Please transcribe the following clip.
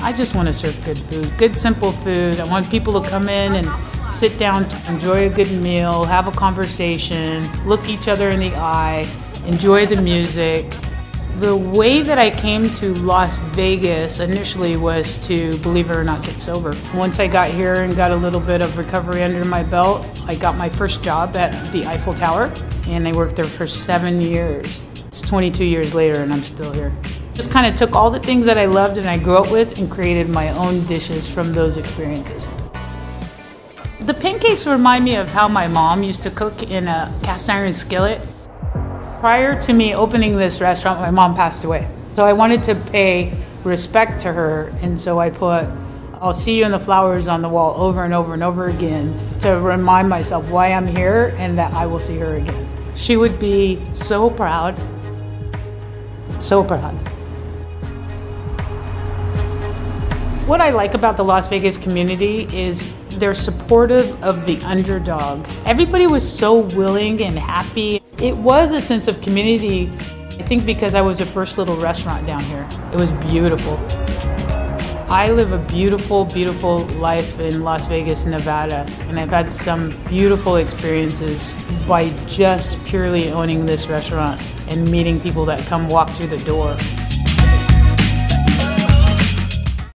I just want to serve good food, good simple food. I want people to come in and sit down, enjoy a good meal, have a conversation, look each other in the eye, enjoy the music. The way that I came to Las Vegas initially was to, believe it or not, get sober. Once I got here and got a little bit of recovery under my belt, I got my first job at the Eiffel Tower, and I worked there for 7 years. It's 22 years later and I'm still here. Just kind of took all the things that I loved and I grew up with and created my own dishes from those experiences. The pancakes remind me of how my mom used to cook in a cast iron skillet. Prior to me opening this restaurant, my mom passed away. So I wanted to pay respect to her, and so I put, "I'll see you in the flowers" on the wall over and over and over again to remind myself why I'm here and that I will see her again. She would be so proud, so proud. What I like about the Las Vegas community is they're supportive of the underdog. Everybody was so willing and happy. It was a sense of community, I think because I was the first little restaurant down here. It was beautiful. I live a beautiful, beautiful life in Las Vegas, Nevada, and I've had some beautiful experiences by just purely owning this restaurant and meeting people that come walk through the door.